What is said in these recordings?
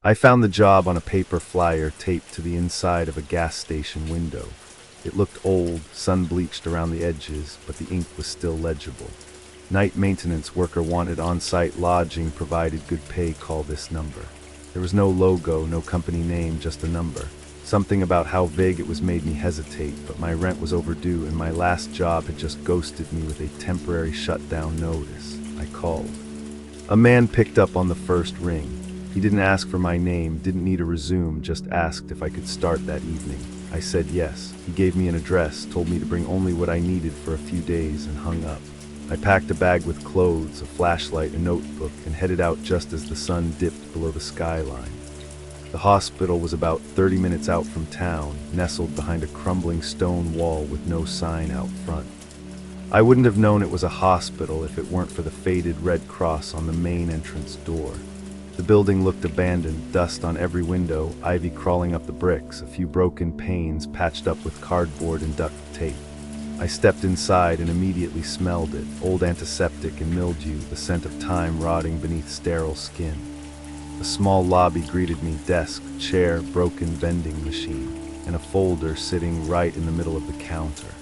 I found the job on a paper flyer taped to the inside of a gas station window. It looked old, sun-bleached around the edges, but the ink was still legible. Night maintenance worker wanted on-site lodging, provided good pay, call this number. There was no logo, no company name, just a number. Something about how vague it was made me hesitate, but my rent was overdue and my last job had just ghosted me with a temporary shutdown notice. I called. A man picked up on the first ring. He didn't ask for my name, didn't need a resume, just asked if I could start that evening. I said yes. He gave me an address, told me to bring only what I needed for a few days, and hung up. I packed a bag with clothes, a flashlight, a notebook, and headed out just as the sun dipped below the skyline. The hospital was about 30 minutes out from town, nestled behind a crumbling stone wall with no sign out front. I wouldn't have known it was a hospital if it weren't for the faded red cross on the main entrance door. The building looked abandoned, dust on every window, ivy crawling up the bricks, a few broken panes patched up with cardboard and duct tape. I stepped inside and immediately smelled it, old antiseptic and mildew, the scent of time rotting beneath sterile skin. A small lobby greeted me, desk, chair, broken vending machine, and a folder sitting right in the middle of the counter.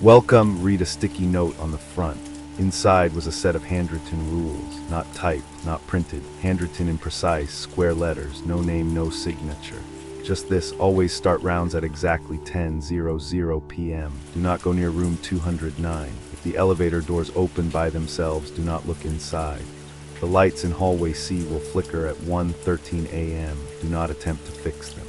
Welcome, read a sticky note on the front. Inside was a set of handwritten rules, not typed, not printed, handwritten in precise, square letters, no name, no signature. Just this: always start rounds at exactly 10:00 p.m. Do not go near room 209. If the elevator doors open by themselves, do not look inside. The lights in hallway C will flicker at 1:13 a.m. Do not attempt to fix them.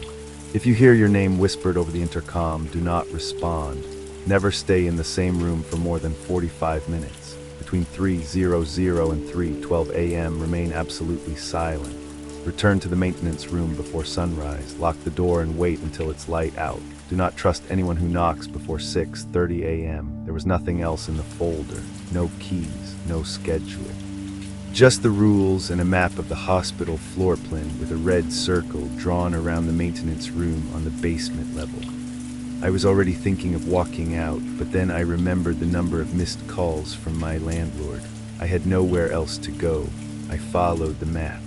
If you hear your name whispered over the intercom, do not respond. Never stay in the same room for more than 45 minutes. Between 3:00 and 3:12 a.m. remain absolutely silent. Return to the maintenance room before sunrise. Lock the door and wait until it's light out. Do not trust anyone who knocks before 6:30 a.m. There was nothing else in the folder. No keys, no schedule. Just the rules and a map of the hospital floor plan with a red circle drawn around the maintenance room on the basement level. I was already thinking of walking out, but then I remembered the number of missed calls from my landlord. I had nowhere else to go. I followed the map.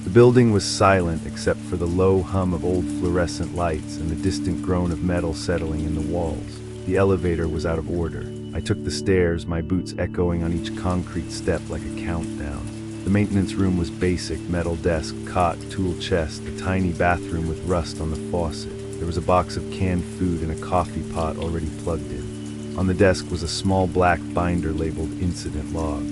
The building was silent except for the low hum of old fluorescent lights and the distant groan of metal settling in the walls. The elevator was out of order. I took the stairs, my boots echoing on each concrete step like a countdown. The maintenance room was basic: metal desk, cot, tool chest, a tiny bathroom with rust on the faucet. There was a box of canned food and a coffee pot already plugged in. On the desk was a small black binder labeled Incident Log.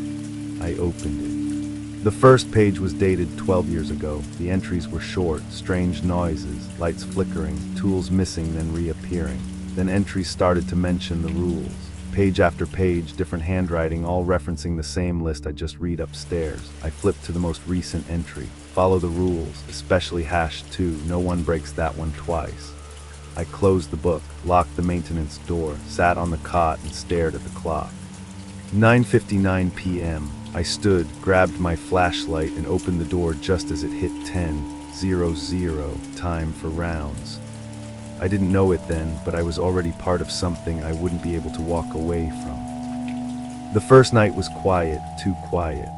I opened it. The first page was dated 12 years ago. The entries were short: strange noises, lights flickering, tools missing then reappearing. Then entries started to mention the rules. Page after page, different handwriting, all referencing the same list I just read upstairs. I flipped to the most recent entry. Follow the rules, especially #2. No one breaks that one twice. I closed the book, locked the maintenance door, sat on the cot and stared at the clock. 9:59 p.m. I stood, grabbed my flashlight and opened the door just as it hit 10:00, time for rounds. I didn't know it then, but I was already part of something I wouldn't be able to walk away from. The first night was quiet, too quiet.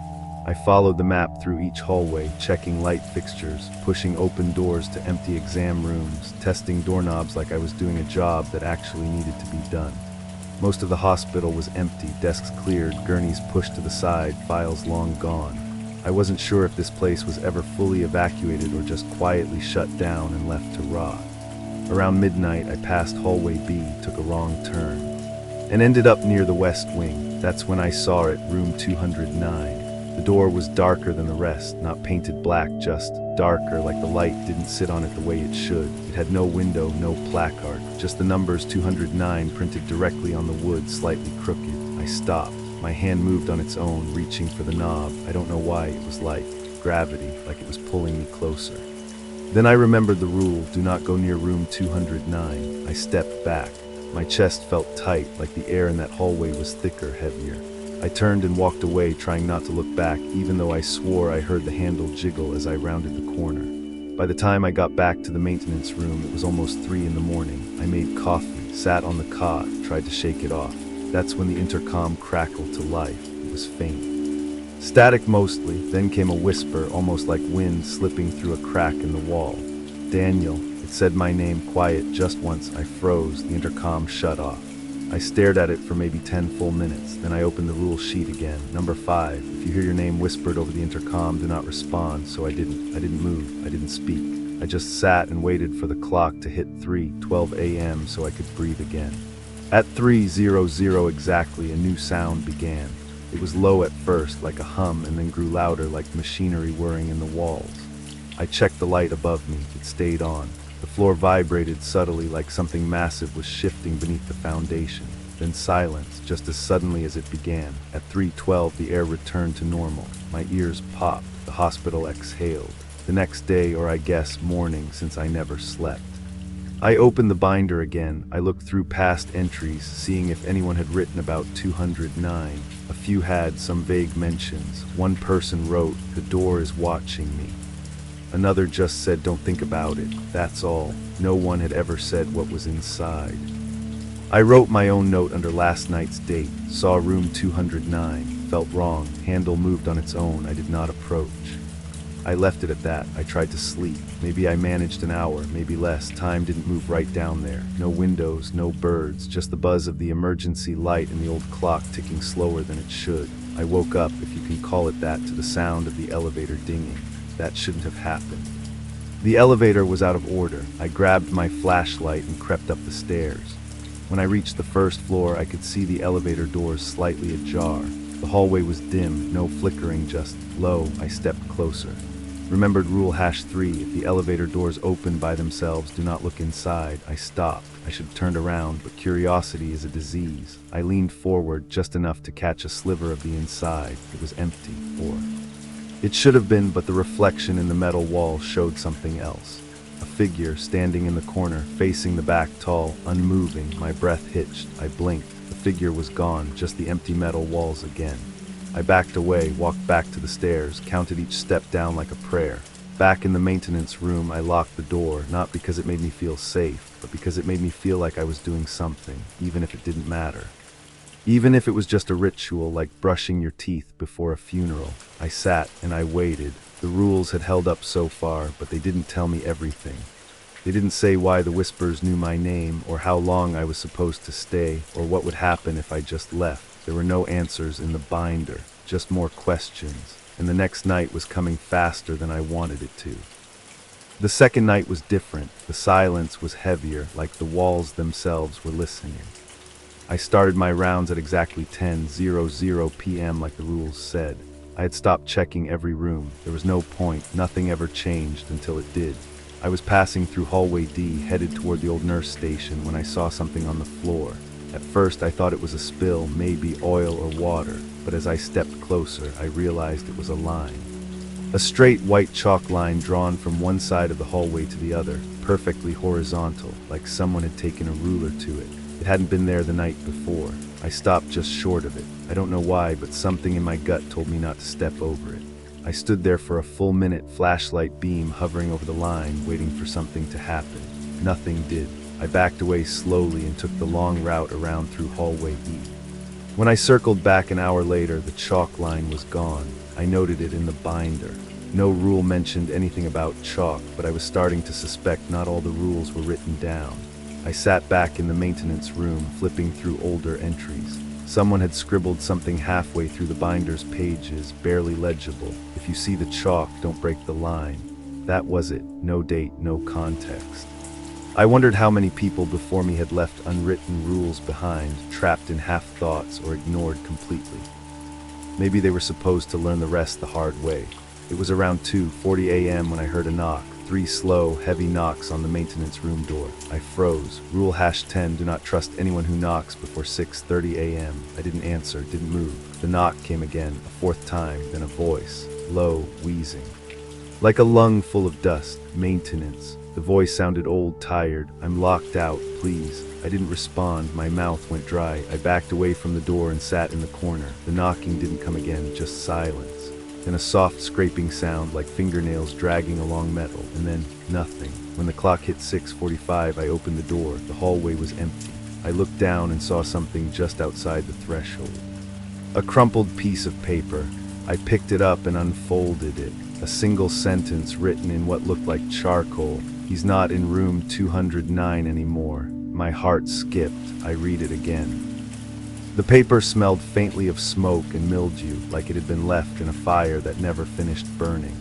I followed the map through each hallway, checking light fixtures, pushing open doors to empty exam rooms, testing doorknobs like I was doing a job that actually needed to be done. Most of the hospital was empty, desks cleared, gurneys pushed to the side, files long gone. I wasn't sure if this place was ever fully evacuated or just quietly shut down and left to rot. Around midnight, I passed hallway B, took a wrong turn, and ended up near the west wing. That's when I saw it, room 209. The door was darker than the rest, not painted black, just darker, like the light didn't sit on it the way it should. It had no window, no placard, just the numbers 209 printed directly on the wood, slightly crooked. I stopped. My hand moved on its own, reaching for the knob. I don't know why. It was like gravity, like it was pulling me closer. Then I remembered the rule: do not go near room 209. I stepped back. My chest felt tight, like the air in that hallway was thicker, heavier. I turned and walked away, trying not to look back, even though I swore I heard the handle jiggle as I rounded the corner. By the time I got back to the maintenance room, it was almost 3 in the morning. I made coffee, sat on the cot, tried to shake it off. That's when the intercom crackled to life. It was faint. Static mostly, then came a whisper, almost like wind slipping through a crack in the wall. Daniel. It said my name quiet just once. I froze, the intercom shut off. I stared at it for maybe 10 full minutes, then I opened the rule sheet again. Number 5, if you hear your name whispered over the intercom, do not respond. So I didn't move, I didn't speak. I just sat and waited for the clock to hit 3:12 a.m. so I could breathe again. At 3:00 exactly, a new sound began. It was low at first, like a hum, and then grew louder, like machinery whirring in the walls. I checked the light above me. It stayed on. The floor vibrated subtly, like something massive was shifting beneath the foundation. Then silence, just as suddenly as it began. At 3:12, the air returned to normal. My ears popped. The hospital exhaled. The next day, or I guess morning, since I never slept. I opened the binder again. I looked through past entries, seeing if anyone had written about 209. A few had some vague mentions. One person wrote, "The door is watching me." Another just said, "Don't think about it." That's all. No one had ever said what was inside. I wrote my own note under last night's date. Saw room 209. Felt wrong. Handle moved on its own. I did not approach. I left it at that. I tried to sleep. Maybe I managed an hour, maybe less. Time didn't move right down there. No windows, no birds, just the buzz of the emergency light and the old clock ticking slower than it should. I woke up, if you can call it that, to the sound of the elevator dinging. That shouldn't have happened. The elevator was out of order. I grabbed my flashlight and crept up the stairs. When I reached the first floor, I could see the elevator doors slightly ajar. The hallway was dim, no flickering, just low. I stepped closer. Remembered rule #3, if the elevator doors open by themselves, do not look inside. I stopped. I should have turned around, but curiosity is a disease. I leaned forward just enough to catch a sliver of the inside. It was empty, or it should have been, but the reflection in the metal wall showed something else. A figure standing in the corner, facing the back, tall, unmoving. My breath hitched. I blinked. The figure was gone, just the empty metal walls again. I backed away, walked back to the stairs, counted each step down like a prayer. Back in the maintenance room, I locked the door, not because it made me feel safe, but because it made me feel like I was doing something, even if it didn't matter. Even if it was just a ritual, like brushing your teeth before a funeral. I sat and I waited. The rules had held up so far, but they didn't tell me everything. They didn't say why the whispers knew my name, or how long I was supposed to stay, or what would happen if I just left. There were no answers in the binder, just more questions, and the next night was coming faster than I wanted it to. The second night was different. The silence was heavier, like the walls themselves were listening. I started my rounds at exactly 10:00 p.m. like the rules said. I had stopped checking every room. There was no point. Nothing ever changed until it did. I was passing through hallway D, headed toward the old nurse station, when I saw something on the floor. At first I thought it was a spill, maybe oil or water, but as I stepped closer, I realized it was a line. A straight white chalk line drawn from one side of the hallway to the other, perfectly horizontal, like someone had taken a ruler to it. It hadn't been there the night before. I stopped just short of it. I don't know why, but something in my gut told me not to step over it. I stood there for a full minute, flashlight beam hovering over the line, waiting for something to happen. Nothing did. I backed away slowly and took the long route around through hallway E. When I circled back an hour later, the chalk line was gone. I noted it in the binder. No rule mentioned anything about chalk, but I was starting to suspect not all the rules were written down. I sat back in the maintenance room, flipping through older entries. Someone had scribbled something halfway through the binder's pages, barely legible. If you see the chalk, don't break the line. That was it. No date, no context. I wondered how many people before me had left unwritten rules behind, trapped in half-thoughts or ignored completely. Maybe they were supposed to learn the rest the hard way. It was around 2:40 a.m. when I heard a knock. 3 slow, heavy knocks on the maintenance room door. I froze. Rule #10, do not trust anyone who knocks before 6:30 a.m. I didn't answer, didn't move. The knock came again, a 4th time, then a voice. Low, wheezing. Like a lung full of dust. Maintenance. The voice sounded old, tired. I'm locked out, please. I didn't respond. My mouth went dry. I backed away from the door and sat in the corner. The knocking didn't come again, just silence. Then a soft scraping sound like fingernails dragging along metal, and then nothing. When the clock hit 6:45, I opened the door. The hallway was empty. I looked down and saw something just outside the threshold. A crumpled piece of paper. I picked it up and unfolded it. A single sentence written in what looked like charcoal. "He's not in room 209 anymore." My heart skipped. I read it again. The paper smelled faintly of smoke and mildew, like it had been left in a fire that never finished burning.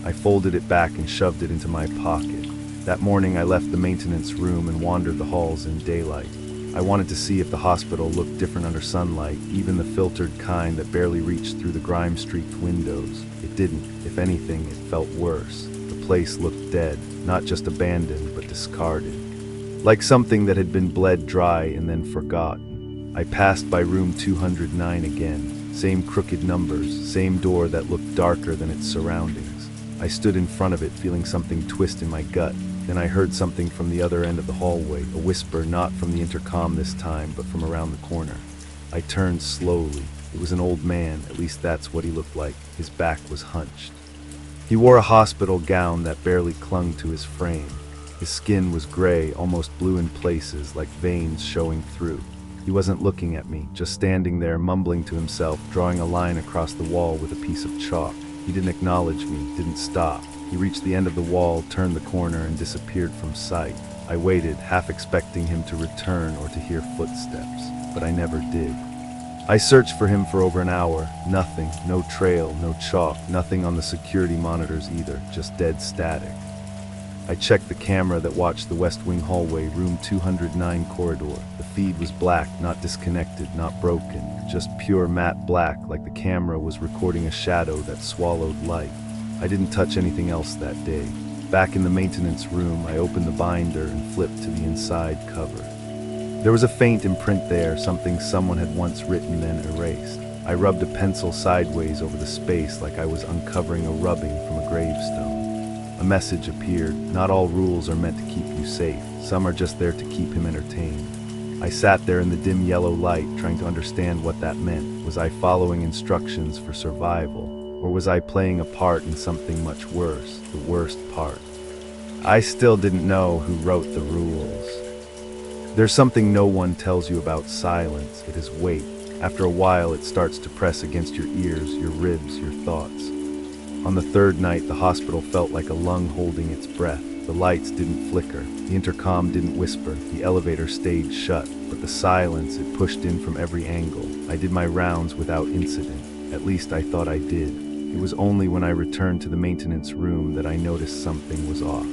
I folded it back and shoved it into my pocket. That morning I left the maintenance room and wandered the halls in daylight. I wanted to see if the hospital looked different under sunlight, even the filtered kind that barely reached through the grime-streaked windows. It didn't. If anything, it felt worse. The place looked dead, not just abandoned, but discarded. Like something that had been bled dry and then forgotten. I passed by room 209 again. Same crooked numbers, same door that looked darker than its surroundings. I stood in front of it, feeling something twist in my gut. Then I heard something from the other end of the hallway, a whisper not from the intercom this time, but from around the corner. I turned slowly. It was an old man, at least that's what he looked like. His back was hunched. He wore a hospital gown that barely clung to his frame. His skin was gray, almost blue in places, like veins showing through. He wasn't looking at me, just standing there mumbling to himself, drawing a line across the wall with a piece of chalk. He didn't acknowledge me, didn't stop. He reached the end of the wall, turned the corner, and disappeared from sight. I waited, half expecting him to return or to hear footsteps, but I never did. I searched for him for over an hour. Nothing, no trail, no chalk, nothing on the security monitors either, just dead static. I checked the camera that watched the West Wing hallway, room 209 corridor. The feed was black, not disconnected, not broken, just pure matte black, like the camera was recording a shadow that swallowed light. I didn't touch anything else that day. Back in the maintenance room, I opened the binder and flipped to the inside cover. There was a faint imprint there, something someone had once written then erased. I rubbed a pencil sideways over the space like I was uncovering a rubbing from a gravestone. A message appeared. Not all rules are meant to keep you safe. Some are just there to keep him entertained. I sat there in the dim yellow light, trying to understand what that meant. Was I following instructions for survival? Or was I playing a part in something much worse, the worst part? I still didn't know who wrote the rules. There's something no one tells you about silence. It is weight. After a while, it starts to press against your ears, your ribs, your thoughts. On the third night, the hospital felt like a lung holding its breath. The lights didn't flicker. The intercom didn't whisper. The elevator stayed shut. But the silence, it pushed in from every angle. I did my rounds without incident. At least I thought I did. It was only when I returned to the maintenance room that I noticed something was off.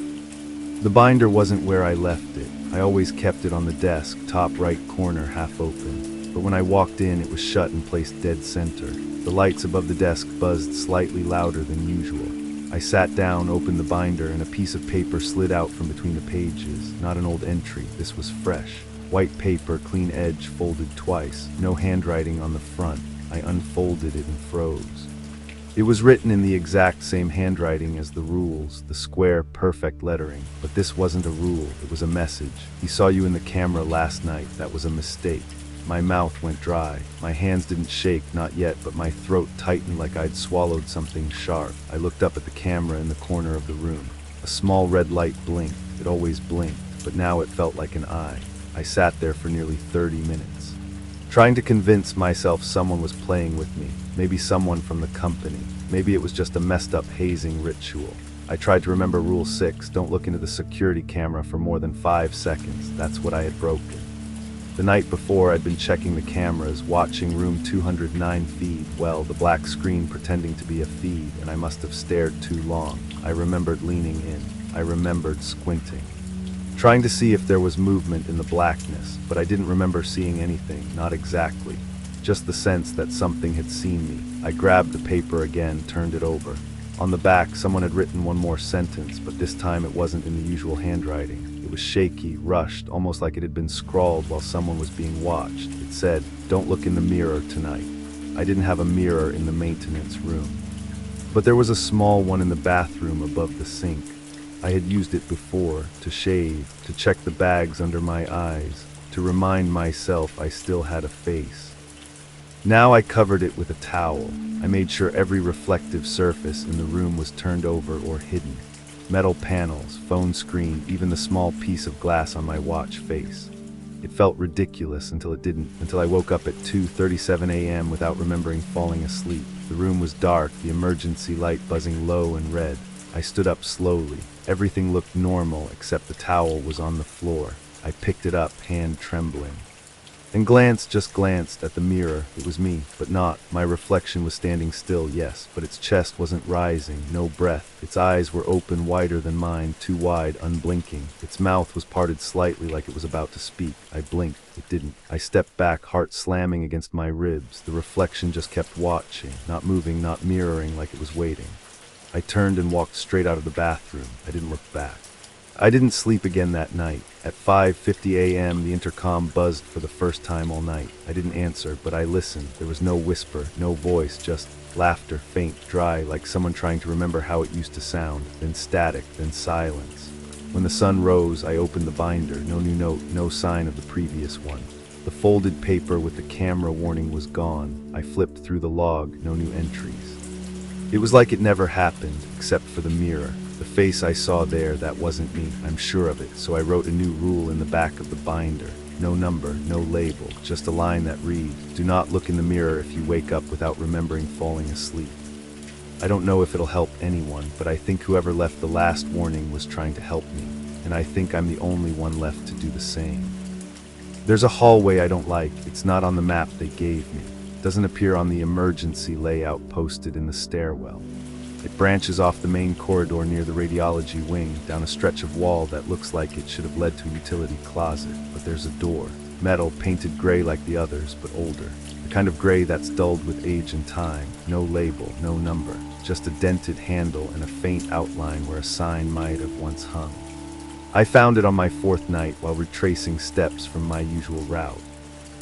The binder wasn't where I left it. I always kept it on the desk, top right corner, half open. But when I walked in, it was shut and placed dead center. The lights above the desk buzzed slightly louder than usual. I sat down, opened the binder, and a piece of paper slid out from between the pages. Not an old entry. This was fresh. White paper, clean edge, folded twice. No handwriting on the front. I unfolded it and froze. It was written in the exact same handwriting as the rules, the square, perfect lettering. But this wasn't a rule, it was a message. He saw you in the camera last night. That was a mistake. My mouth went dry. My hands didn't shake, not yet, but my throat tightened like I'd swallowed something sharp. I looked up at the camera in the corner of the room. A small red light blinked. It always blinked, but now it felt like an eye. I sat there for nearly 30 minutes, trying to convince myself someone was playing with me. Maybe someone from the company. Maybe it was just a messed up hazing ritual. I tried to remember Rule 6, don't look into the security camera for more than 5 seconds. That's what I had broken. The night before, I'd been checking the cameras, watching room 209 feed. Well, the black screen pretending to be a feed, and I must have stared too long. I remembered leaning in. I remembered squinting, trying to see if there was movement in the blackness, but I didn't remember seeing anything, not exactly. Just the sense that something had seen me. I grabbed the paper again, turned it over. On the back, someone had written one more sentence, but this time it wasn't in the usual handwriting. It was shaky, rushed, almost like it had been scrawled while someone was being watched. It said, "Don't look in the mirror tonight." I didn't have a mirror in the maintenance room, but there was a small one in the bathroom above the sink. I had used it before, to shave, to check the bags under my eyes, to remind myself I still had a face. Now I covered it with a towel. I made sure every reflective surface in the room was turned over or hidden. Metal panels, phone screen, even the small piece of glass on my watch face. It felt ridiculous until it didn't, until I woke up at 2:37 a.m. without remembering falling asleep. The room was dark, the emergency light buzzing low and red. I stood up slowly. Everything looked normal except the towel was on the floor. I picked it up, hand trembling. And just glanced at the mirror. It was me, but not. My reflection was standing still, yes, but its chest wasn't rising, no breath. Its eyes were open, wider than mine, too wide, unblinking. Its mouth was parted slightly like it was about to speak. I blinked. It didn't. I stepped back, heart slamming against my ribs. The reflection just kept watching, not moving, not mirroring, like it was waiting. I turned and walked straight out of the bathroom. I didn't look back. I didn't sleep again that night. At 5:50 a.m., the intercom buzzed for the first time all night. I didn't answer, but I listened. There was no whisper, no voice, just laughter, faint, dry, like someone trying to remember how it used to sound, then static, then silence. When the sun rose, I opened the binder. No new note, no sign of the previous one. The folded paper with the camera warning was gone. I flipped through the log, no new entries. It was like it never happened, except for the mirror. The face I saw there, that wasn't me, I'm sure of it, so I wrote a new rule in the back of the binder. No number, no label, just a line that reads, "Do not look in the mirror if you wake up without remembering falling asleep." I don't know if it'll help anyone, but I think whoever left the last warning was trying to help me, and I think I'm the only one left to do the same. There's a hallway I don't like. It's not on the map they gave me. It doesn't appear on the emergency layout posted in the stairwell. It branches off the main corridor near the radiology wing, down a stretch of wall that looks like it should have led to a utility closet. But there's a door. Metal, painted gray like the others, but older. The kind of gray that's dulled with age and time. No label, no number. Just a dented handle and a faint outline where a sign might have once hung. I found it on my fourth night while retracing steps from my usual route.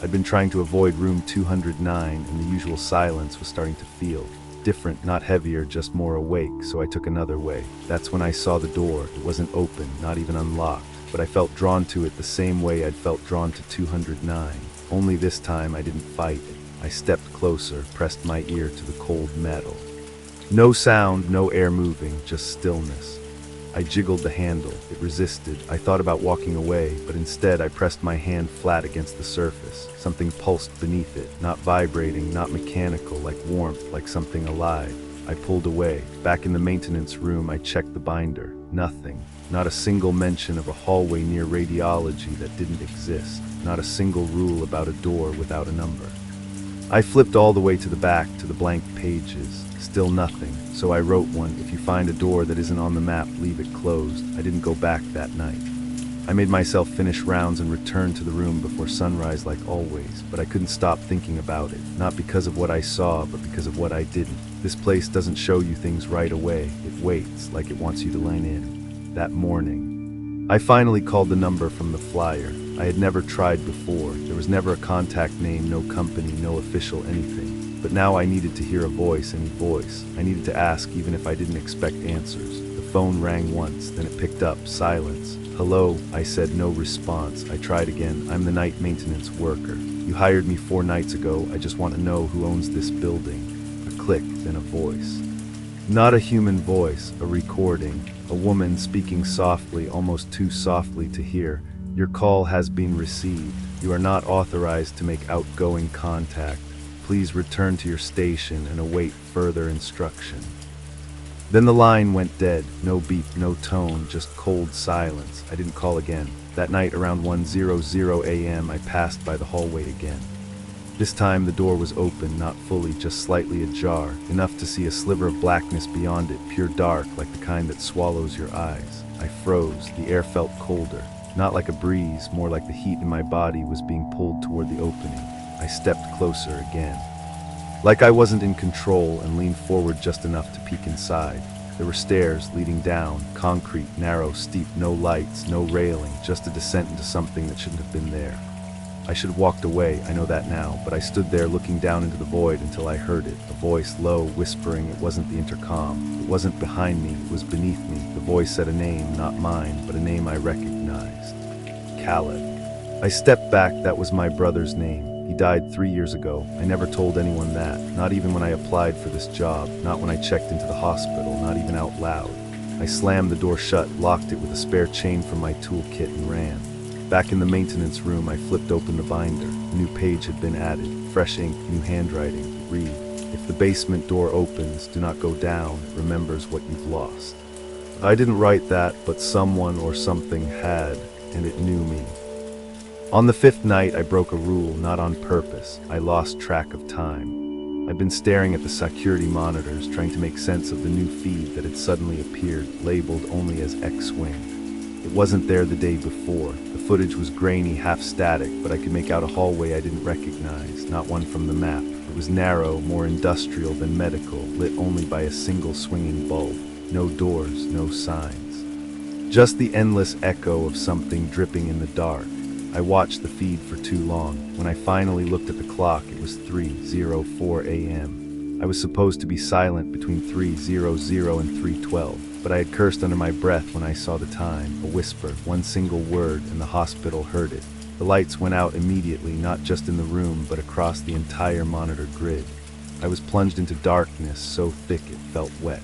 I'd been trying to avoid room 209, and the usual silence was starting to feel different, not heavier, just more awake, so I took another way. That's when I saw the door. It wasn't open, not even unlocked, but I felt drawn to it the same way I'd felt drawn to 209. Only this time I didn't fight it. I stepped closer, pressed my ear to the cold metal. No sound, no air moving, just stillness. I jiggled the handle. It resisted. I thought about walking away, but instead I pressed my hand flat against the surface. Something pulsed beneath it, not vibrating, not mechanical, like warmth, like something alive. I pulled away. Back in the maintenance room, I checked the binder. Nothing. Not a single mention of a hallway near radiology that didn't exist. Not a single rule about a door without a number. I flipped all the way to the back, to the blank pages. Still nothing, so I wrote one: "If you find a door that isn't on the map, leave it closed." I didn't go back that night. I made myself finish rounds and return to the room before sunrise like always, but I couldn't stop thinking about it, not because of what I saw, but because of what I didn't. This place doesn't show you things right away. It waits, like it wants you to lean in. That morning, I finally called the number from the flyer. I had never tried before. There was never a contact name, no company, no official anything. But now I needed to hear a voice, any voice. I needed to ask, even if I didn't expect answers. The phone rang once, then it picked up, silence. "Hello," I said, no response. I tried again. "I'm the night maintenance worker. You hired me 4 nights ago. I just want to know who owns this building." A click, then a voice. Not a human voice, a recording. A woman speaking softly, almost too softly to hear. "Your call has been received. You are not authorized to make outgoing contact. Please return to your station and await further instruction." Then the line went dead. No beep, no tone, just cold silence. I didn't call again. That night around 1:00 a.m. I passed by the hallway again. This time the door was open, not fully, just slightly ajar, enough to see a sliver of blackness beyond it, pure dark, like the kind that swallows your eyes. I froze. The air felt colder. Not like a breeze, more like the heat in my body was being pulled toward the opening. I stepped closer again. Like I wasn't in control, and leaned forward just enough to peek inside. There were stairs leading down, concrete, narrow, steep, no lights, no railing, just a descent into something that shouldn't have been there. I should have walked away, I know that now, but I stood there looking down into the void until I heard it, a voice low, whispering. It wasn't the intercom. It wasn't behind me, it was beneath me. The voice said a name, not mine, but a name I recognized. Caleb. I stepped back. That was my brother's name. He died 3 years ago. I never told anyone that, not even when I applied for this job, not when I checked into the hospital, not even out loud. I slammed the door shut, locked it with a spare chain from my toolkit, and ran. Back in the maintenance room, I flipped open the binder. A new page had been added. Fresh ink, new handwriting. Read. If the basement door opens, do not go down. It remembers what you've lost. I didn't write that, but someone or something had, and it knew me. On the fifth night, I broke a rule, not on purpose. I lost track of time. I'd been staring at the security monitors, trying to make sense of the new feed that had suddenly appeared, labeled only as X-Wing. It wasn't there the day before. The footage was grainy, half static, but I could make out a hallway I didn't recognize, not one from the map. It was narrow, more industrial than medical, lit only by a single swinging bulb. No doors, no signs. Just the endless echo of something dripping in the dark. I watched the feed for too long. When I finally looked at the clock, it was 3:04 a.m. I was supposed to be silent between 3:00 and 3:12, but I had cursed under my breath when I saw the time. A whisper, one single word, and the hospital heard it. The lights went out immediately, not just in the room, but across the entire monitor grid. I was plunged into darkness, so thick it felt wet.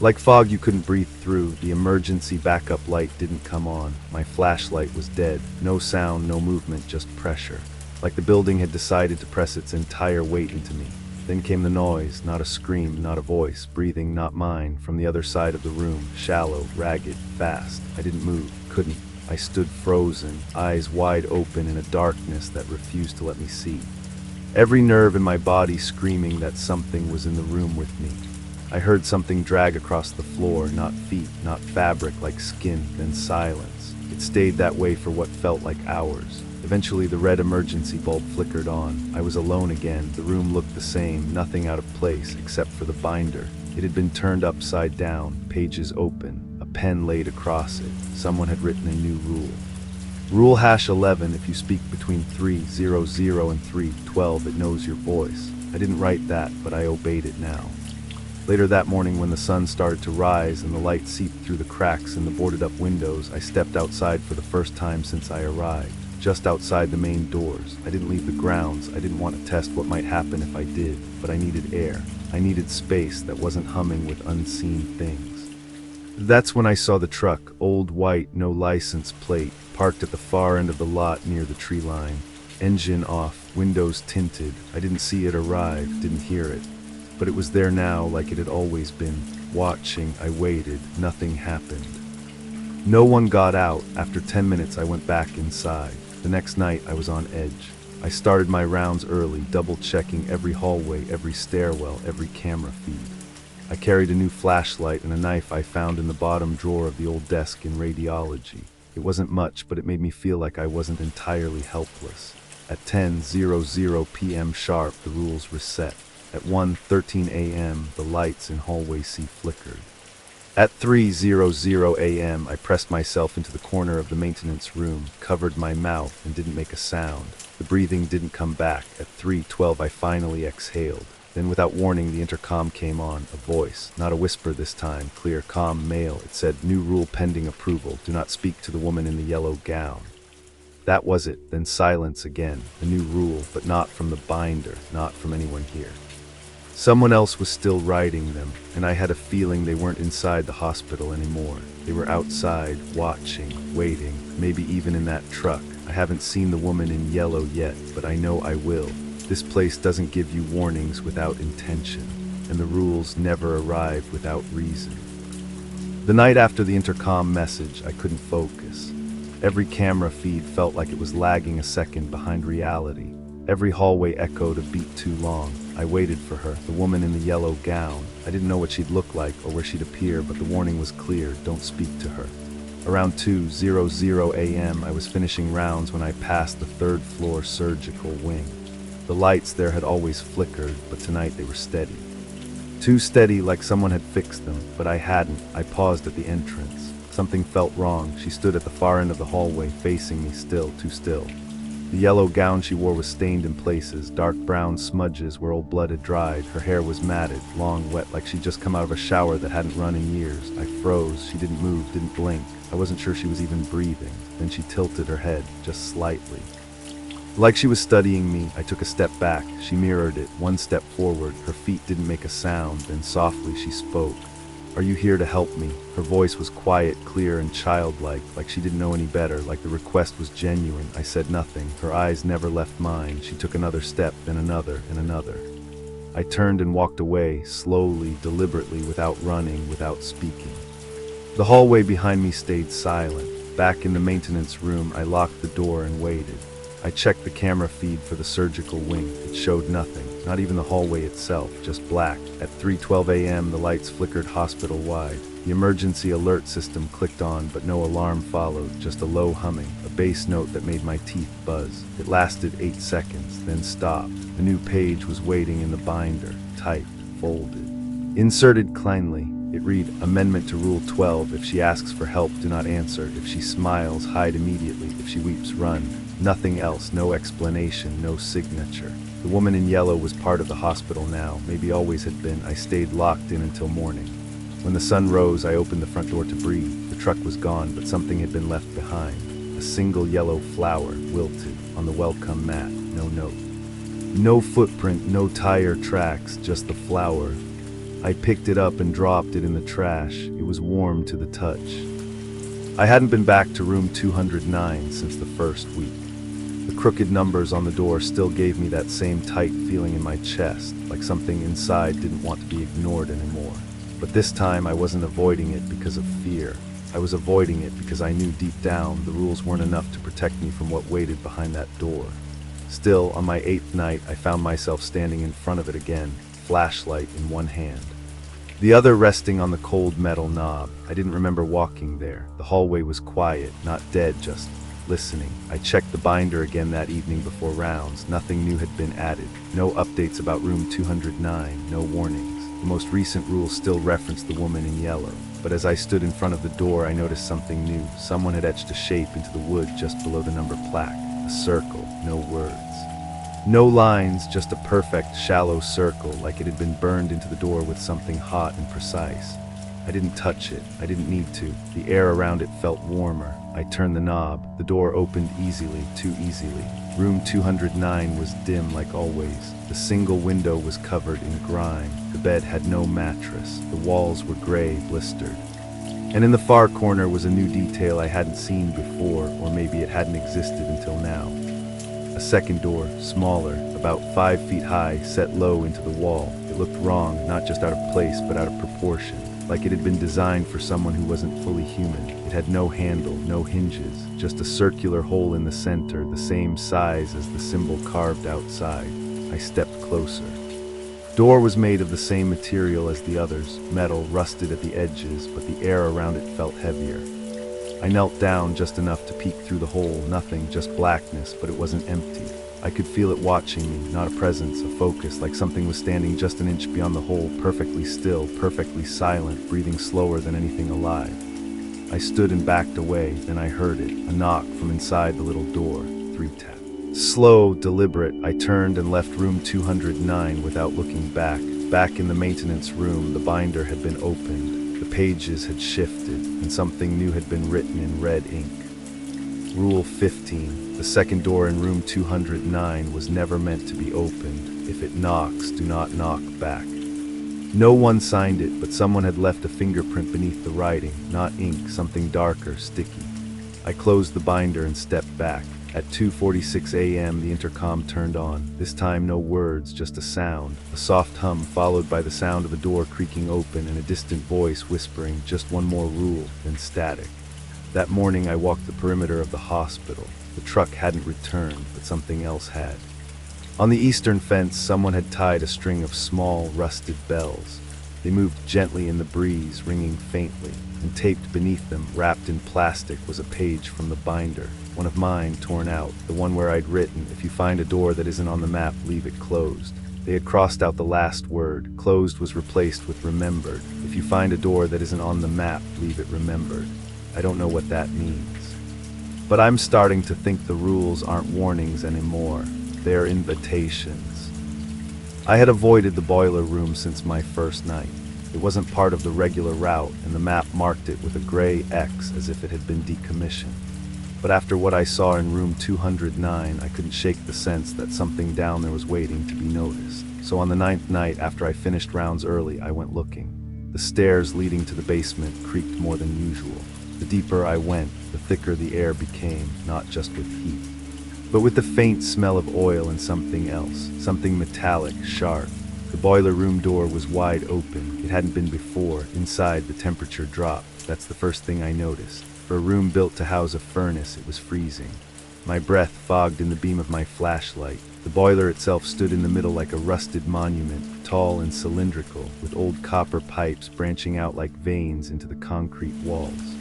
Like fog you couldn't breathe through, the emergency backup light didn't come on. My flashlight was dead. No sound, no movement, just pressure. Like the building had decided to press its entire weight into me. Then came the noise, not a scream, not a voice, breathing not mine, from the other side of the room, shallow, ragged, fast. I didn't move, couldn't. I stood frozen, eyes wide open in a darkness that refused to let me see. Every nerve in my body screaming that something was in the room with me. I heard something drag across the floor, not feet, not fabric, like skin, then silence. It stayed that way for what felt like hours. Eventually the red emergency bulb flickered on. I was alone again. The room looked the same, nothing out of place except for the binder. It had been turned upside down, pages open, a pen laid across it. Someone had written a new rule. Rule #11, if you speak between 3:00 and 3:12, it knows your voice. I didn't write that, but I obeyed it now. Later that morning, when the sun started to rise and the light seeped through the cracks in the boarded-up windows, I stepped outside for the first time since I arrived. Just outside the main doors. I didn't leave the grounds. I didn't want to test what might happen if I did, but I needed air. I needed space that wasn't humming with unseen things. That's when I saw the truck, old white, no license plate, parked at the far end of the lot near the tree line. Engine off, windows tinted. I didn't see it arrive, didn't hear it. But it was there now, like it had always been. Watching, I waited. Nothing happened. No one got out. After 10 minutes, I went back inside. The next night, I was on edge. I started my rounds early, double-checking every hallway, every stairwell, every camera feed. I carried a new flashlight and a knife I found in the bottom drawer of the old desk in radiology. It wasn't much, but it made me feel like I wasn't entirely helpless. At 10:00 p.m. sharp, the rules reset. At 1:13 a.m., the lights in hallway C flickered. At 3:00 a.m., I pressed myself into the corner of the maintenance room, covered my mouth, and didn't make a sound. The breathing didn't come back. At 3:12, I finally exhaled. Then, without warning, the intercom came on. A voice, not a whisper this time, clear, calm, male. It said, "New rule pending approval. Do not speak to the woman in the yellow gown." That was it. Then silence again. A new rule, but not from the binder, not from anyone here. Someone else was still writing them, and I had a feeling they weren't inside the hospital anymore. They were outside, watching, waiting, maybe even in that truck. I haven't seen the woman in yellow yet, but I know I will. This place doesn't give you warnings without intention, and the rules never arrive without reason. The night after the intercom message, I couldn't focus. Every camera feed felt like it was lagging a second behind reality. Every hallway echoed a beat too long. I waited for her, the woman in the yellow gown. I didn't know what she'd look like or where she'd appear, but the warning was clear: don't speak to her. Around 2:00 a.m., I was finishing rounds when I passed the third-floor surgical wing. The lights there had always flickered, but tonight they were steady. Too steady, like someone had fixed them, but I hadn't. I paused at the entrance. Something felt wrong. She stood at the far end of the hallway, facing me, still, too still. The yellow gown she wore was stained in places, dark brown smudges where old blood had dried. Her hair was matted, long, wet, like she'd just come out of a shower that hadn't run in years. I froze. She didn't move, didn't blink. I wasn't sure she was even breathing. Then she tilted her head, just slightly. Like she was studying me, I took a step back. She mirrored it, one step forward. Her feet didn't make a sound. Then softly she spoke. "Are you here to help me?" Her voice was quiet, clear, and childlike, like she didn't know any better, like the request was genuine. I said nothing. Her eyes never left mine. She took another step, then another, and another. I turned and walked away, slowly, deliberately, without running, without speaking. The hallway behind me stayed silent. Back in the maintenance room, I locked the door and waited. I checked the camera feed for the surgical wing. It showed nothing, not even the hallway itself, just black. At 3:12 a.m., the lights flickered hospital-wide. The emergency alert system clicked on, but no alarm followed, just a low humming, a bass note that made my teeth buzz. It lasted 8 seconds, then stopped. A new page was waiting in the binder, typed, folded. Inserted cleanly. It read, "Amendment to Rule 12. If she asks for help, do not answer. If she smiles, hide immediately. If she weeps, run." Nothing else, no explanation, no signature. The woman in yellow was part of the hospital now, maybe always had been. I stayed locked in until morning. When the sun rose, I opened the front door to breathe. The truck was gone, but something had been left behind. A single yellow flower, wilted, on the welcome mat, no note. No footprint, no tire tracks, just the flower. I picked it up and dropped it in the trash. It was warm to the touch. I hadn't been back to room 209 since the first week. The crooked numbers on the door still gave me that same tight feeling in my chest, like something inside didn't want to be ignored anymore. But this time I wasn't avoiding it because of fear. I was avoiding it because I knew deep down the rules weren't enough to protect me from what waited behind that door. Still, on my 8th night, I found myself standing in front of it again, flashlight in one hand, the other resting on the cold metal knob. I didn't remember walking there. The hallway was quiet, not dead, just listening. I checked the binder again that evening before rounds. Nothing new had been added. No updates about room 209, no warnings. The most recent rules still referenced the woman in yellow. But as I stood in front of the door, I noticed something new. Someone had etched a shape into the wood just below the number plaque. A circle, no words. No lines, just a perfect, shallow circle, like it had been burned into the door with something hot and precise. I didn't touch it. I didn't need to. The air around it felt warmer. I turned the knob. The door opened easily, too easily. Room 209 was dim like always. The single window was covered in grime. The bed had no mattress. The walls were gray, blistered. And in the far corner was a new detail I hadn't seen before, or maybe it hadn't existed until now. A second door, smaller, about 5 feet high, set low into the wall. It looked wrong, not just out of place, but out of proportion, like it had been designed for someone who wasn't fully human. It had no handle, no hinges, just a circular hole in the center, the same size as the symbol carved outside. I stepped closer. Door was made of the same material as the others, metal, rusted at the edges, but the air around it felt heavier. I knelt down just enough to peek through the hole, nothing, just blackness, but it wasn't empty. I could feel it watching me, not a presence, a focus, like something was standing just an inch beyond the hole, perfectly still, perfectly silent, breathing slower than anything alive. I stood and backed away, then I heard it, a knock from inside the little door, 3 taps. Slow, deliberate, I turned and left room 209 without looking back. Back in the maintenance room, the binder had been opened. The pages had shifted, and something new had been written in red ink. Rule 15. The second door in room 209 was never meant to be opened. If it knocks, do not knock back. No one signed it, but someone had left a fingerprint beneath the writing, not ink, something darker, sticky. I closed the binder and stepped back. At 2:46 a.m., the intercom turned on. This time, no words, just a sound. A soft hum followed by the sound of a door creaking open and a distant voice whispering, "Just one more rule," then static. That morning, I walked the perimeter of the hospital. The truck hadn't returned, but something else had. On the eastern fence, someone had tied a string of small, rusted bells. They moved gently in the breeze, ringing faintly, and taped beneath them, wrapped in plastic, was a page from the binder. One of mine, torn out, the one where I'd written, "If you find a door that isn't on the map, leave it closed." They had crossed out the last word. Closed was replaced with remembered. If you find a door that isn't on the map, leave it remembered. I don't know what that means. But I'm starting to think the rules aren't warnings anymore. They're invitations. I had avoided the boiler room since my first night. It wasn't part of the regular route, and the map marked it with a gray X as if it had been decommissioned. But after what I saw in room 209, I couldn't shake the sense that something down there was waiting to be noticed. So on the 9th night, after I finished rounds early, I went looking. The stairs leading to the basement creaked more than usual. The deeper I went, the thicker the air became, not just with heat, but with the faint smell of oil and something else, something metallic, sharp. The boiler room door was wide open. It hadn't been before. Inside, the temperature dropped. That's the first thing I noticed. For a room built to house a furnace, it was freezing. My breath fogged in the beam of my flashlight. The boiler itself stood in the middle like a rusted monument, tall and cylindrical, with old copper pipes branching out like veins into the concrete walls.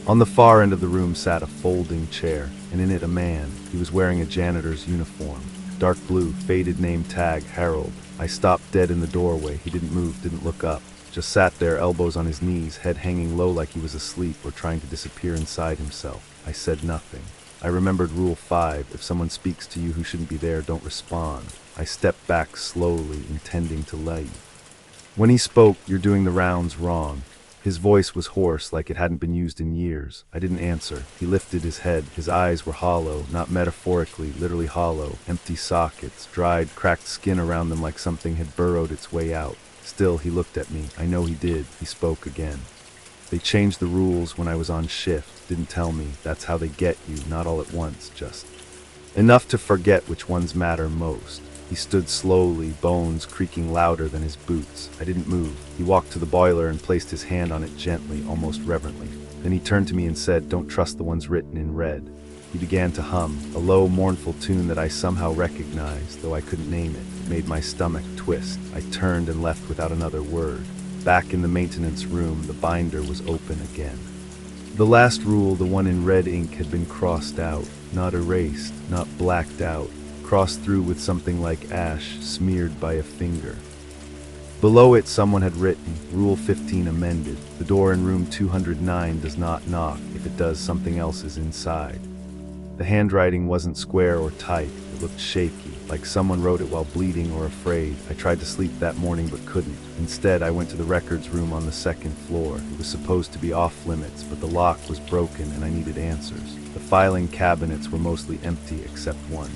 On the far end of the room sat a folding chair, and in it a man. He was wearing a janitor's uniform. Dark blue, faded name tag, Harold. I stopped dead in the doorway. He didn't move, didn't look up. Just sat there, elbows on his knees, head hanging low like he was asleep or trying to disappear inside himself. I said nothing. I remembered Rule 5, if someone speaks to you who shouldn't be there, don't respond. I stepped back slowly, intending to leave. When he spoke, "You're doing the rounds wrong." His voice was hoarse, like it hadn't been used in years. I didn't answer. He lifted his head. His eyes were hollow, not metaphorically, literally hollow. Empty sockets, dried, cracked skin around them like something had burrowed its way out. Still, he looked at me. I know he did. He spoke again. "They changed the rules when I was on shift. Didn't tell me. That's how they get you, not all at once, just enough to forget which ones matter most." He stood slowly, bones creaking louder than his boots. I didn't move. He walked to the boiler and placed his hand on it gently, almost reverently. Then he turned to me and said, "Don't trust the ones written in red." He began to hum, a low, mournful tune that I somehow recognized, though I couldn't name it. It made my stomach twist. I turned and left without another word. Back in the maintenance room, the binder was open again. The last rule, the one in red ink, had been crossed out, not erased, not blacked out, crossed through with something like ash, smeared by a finger. Below it, someone had written, "Rule 15 amended. The door in room 209 does not knock. If it does, something else is inside." The handwriting wasn't square or tight. It looked shaky, like someone wrote it while bleeding or afraid. I tried to sleep that morning but couldn't. Instead, I went to the records room on the second floor. It was supposed to be off limits, but the lock was broken and I needed answers. The filing cabinets were mostly empty except one.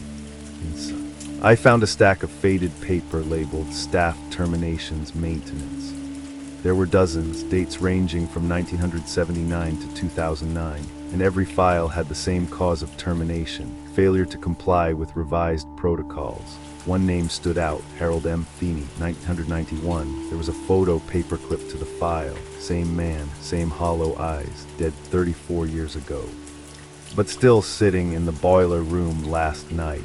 Inside, I found a stack of faded paper labeled Staff Terminations Maintenance. There were dozens, dates ranging from 1979 to 2009, and every file had the same cause of termination: failure to comply with revised protocols. One name stood out, Harold M. Feeney, 1991. There was a photo paperclipped to the file. Same man, same hollow eyes, dead 34 years ago. But still sitting in the boiler room last night.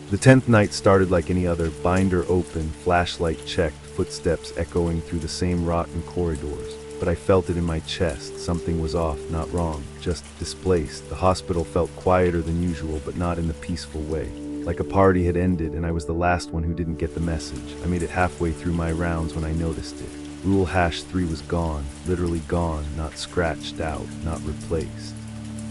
The 10th night started like any other, binder open, flashlight checked, footsteps echoing through the same rotten corridors. But I felt it in my chest. Something was off, not wrong, just displaced. The hospital felt quieter than usual, but not in the peaceful way. Like a party had ended and I was the last one who didn't get the message. I made it halfway through my rounds when I noticed it. Rule #3 was gone, literally gone, not scratched out, not replaced.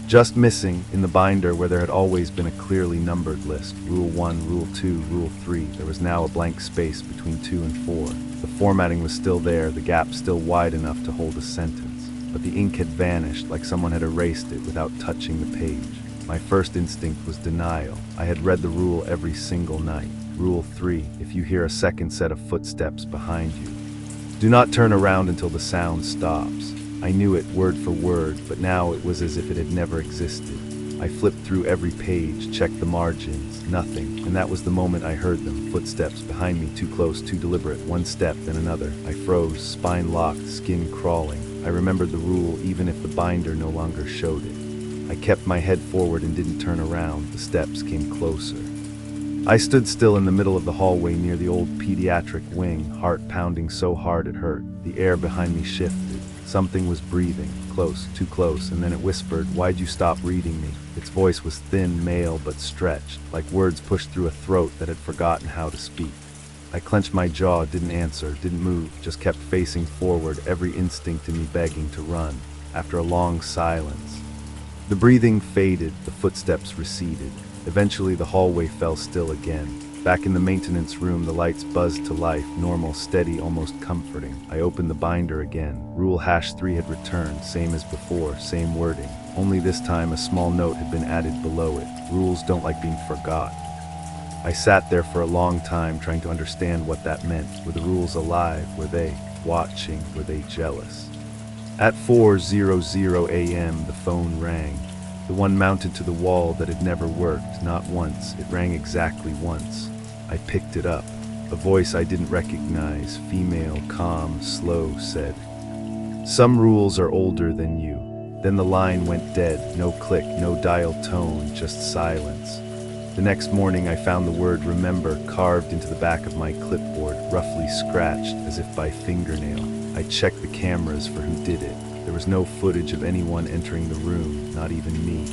Just missing, in the binder where there had always been a clearly numbered list, Rule 1, Rule 2, Rule 3, there was now a blank space between 2 and 4. The formatting was still there, the gap still wide enough to hold a sentence. But the ink had vanished, like someone had erased it without touching the page. My first instinct was denial. I had read the rule every single night. Rule 3, if you hear a second set of footsteps behind you, do not turn around until the sound stops. I knew it word for word, but now it was as if it had never existed. I flipped through every page, checked the margins, nothing, and that was the moment I heard them. Footsteps behind me, too close, too deliberate, one step, then another. I froze, spine locked, skin crawling. I remembered the rule even if the binder no longer showed it. I kept my head forward and didn't turn around. The steps came closer. I stood still in the middle of the hallway near the old pediatric wing, heart pounding so hard it hurt. The air behind me shifted. Something was breathing, close, too close, and then it whispered, "Why'd you stop reading me?" Its voice was thin, male, but stretched, like words pushed through a throat that had forgotten how to speak. I clenched my jaw, didn't answer, didn't move, just kept facing forward, every instinct in me begging to run. After a long silence, the breathing faded, the footsteps receded. Eventually the hallway fell still again. Back in the maintenance room, the lights buzzed to life, normal, steady, almost comforting. I opened the binder again. Rule #3 had returned, same as before, same wording. Only this time a small note had been added below it. Rules don't like being forgot. I sat there for a long time trying to understand what that meant. Were the rules alive? Were they watching? Were they jealous? At 4:00 a.m. the phone rang. The one mounted to the wall that had never worked, not once. It rang exactly once. I picked it up. A voice I didn't recognize, female, calm, slow, said, "Some rules are older than you." Then the line went dead, no click, no dial tone, just silence. The next morning I found the word remember carved into the back of my clipboard, roughly scratched as if by fingernail. I checked the cameras for who did it. There was no footage of anyone entering the room, not even me.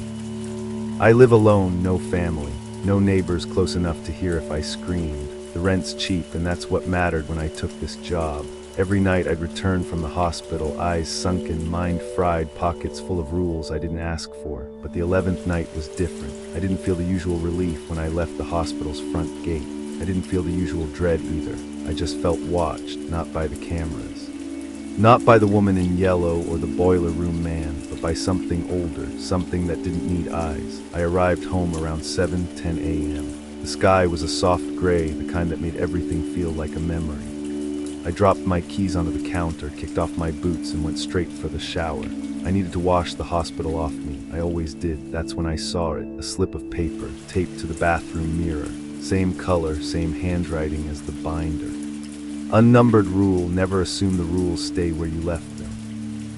I live alone, no family, no neighbors close enough to hear if I screamed. The rent's cheap, and that's what mattered when I took this job. Every night I'd return from the hospital, eyes sunken, mind fried, pockets full of rules I didn't ask for. But the 11th night was different. I didn't feel the usual relief when I left the hospital's front gate. I didn't feel the usual dread either. I just felt watched, not by the cameras. Not by the woman in yellow or the boiler room man, but by something older, something that didn't need eyes. I arrived home around 7:10 a.m. The sky was a soft gray, the kind that made everything feel like a memory. I dropped my keys onto the counter, kicked off my boots, and went straight for the shower. I needed to wash the hospital off me. I always did. That's when I saw it, a slip of paper, taped to the bathroom mirror. Same color, same handwriting as the binder. Unnumbered rule, never assume the rules stay where you left them.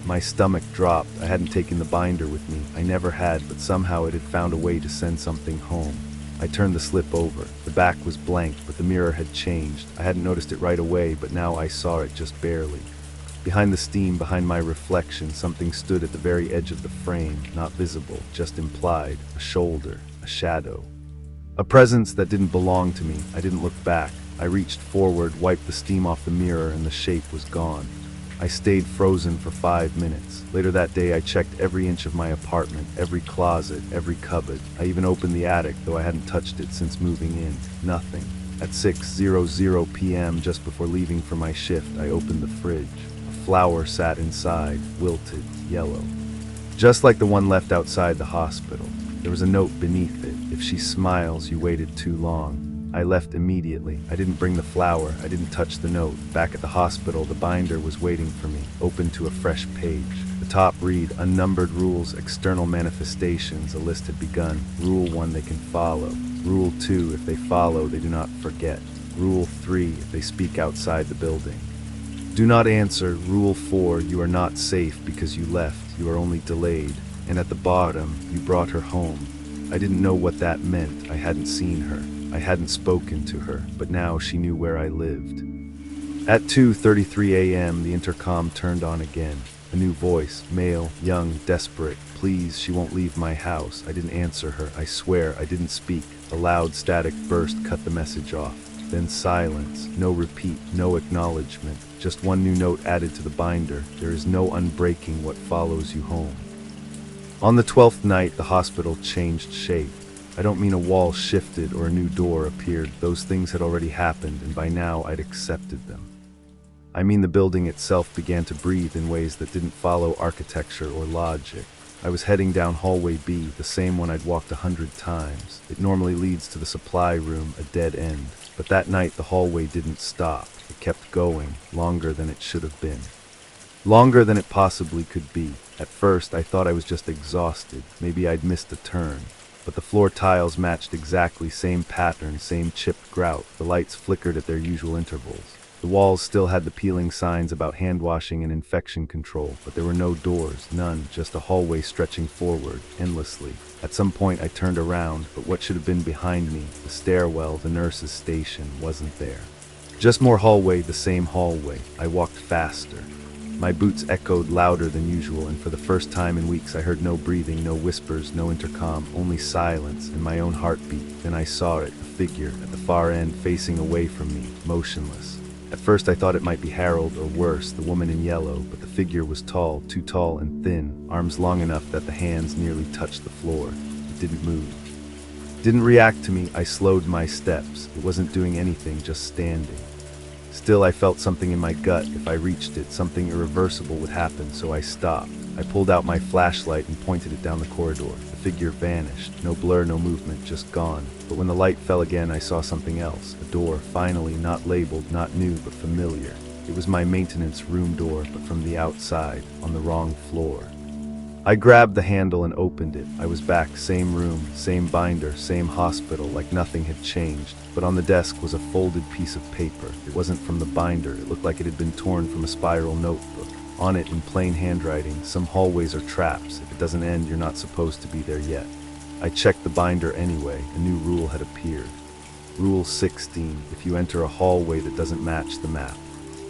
My stomach dropped. I hadn't taken the binder with me. I never had, but somehow it had found a way to send something home. I turned the slip over. The back was blank, but the mirror had changed. I hadn't noticed it right away, but now I saw it just barely. Behind the steam, behind my reflection, something stood at the very edge of the frame, not visible, just implied, a shoulder, a shadow. A presence that didn't belong to me. I didn't look back. I reached forward, wiped the steam off the mirror, and the shape was gone. I stayed frozen for 5 minutes. Later that day, I checked every inch of my apartment, every closet, every cupboard. I even opened the attic, though I hadn't touched it since moving in. Nothing. At 6:00 p.m., just before leaving for my shift, I opened the fridge. A flower sat inside, wilted, yellow. Just like the one left outside the hospital. There was a note beneath it. If she smiles, you waited too long. I left immediately. I didn't bring the flower. I didn't touch the note. Back at the hospital, the binder was waiting for me, open to a fresh page. The top read, unnumbered rules, external manifestations. A list had begun. Rule 1, they can follow. Rule 2, if they follow, they do not forget. Rule 3, if they speak outside the building. Do not answer. Rule 4, you are not safe because you left. You are only delayed. And at the bottom, you brought her home. I didn't know what that meant. I hadn't seen her. I hadn't spoken to her, but now she knew where I lived. At 2:33 a.m., the intercom turned on again. A new voice, male, young, desperate. Please, she won't leave my house. I didn't answer her. I swear I didn't speak. A loud static burst cut the message off. Then silence. No repeat, no acknowledgement. Just one new note added to the binder. There is no unbreaking what follows you home. On the 12th night, the hospital changed shape. I don't mean a wall shifted or a new door appeared. Those things had already happened, and by now I'd accepted them. I mean the building itself began to breathe in ways that didn't follow architecture or logic. I was heading down hallway B, the same one I'd walked 100 times. It normally leads to the supply room, a dead end. But that night the hallway didn't stop. It kept going, longer than it should have been. Longer than it possibly could be. At first I thought I was just exhausted. Maybe I'd missed a turn. But the floor tiles matched exactly, same pattern, same chipped grout. The lights flickered at their usual intervals. The walls still had the peeling signs about hand washing and infection control, but there were no doors, none, just a hallway stretching forward, endlessly. At some point I turned around, but what should have been behind me, the stairwell, the nurse's station, wasn't there. Just more hallway, the same hallway. I walked faster. My boots echoed louder than usual, and for the first time in weeks I heard no breathing, no whispers, no intercom, only silence and my own heartbeat. Then I saw it, a figure, at the far end, facing away from me, motionless. At first I thought it might be Harold, or worse, the woman in yellow, but the figure was tall, too tall and thin, arms long enough that the hands nearly touched the floor. It didn't move. Didn't react to me. I slowed my steps. It wasn't doing anything, just standing. Still, I felt something in my gut. If I reached it, something irreversible would happen, so I stopped. I pulled out my flashlight and pointed it down the corridor. The figure vanished. No blur, no movement, just gone. But when the light fell again, I saw something else. A door, finally, not labeled, not new, but familiar. It was my maintenance room door, but from the outside, on the wrong floor. I grabbed the handle and opened it. I was back, same room, same binder, same hospital, like nothing had changed. But on the desk was a folded piece of paper. It wasn't from the binder. It looked like it had been torn from a spiral notebook. On it, in plain handwriting, some hallways are traps. If it doesn't end, you're not supposed to be there yet. I checked the binder anyway. A new rule had appeared. Rule 16, if you enter a hallway that doesn't match the map,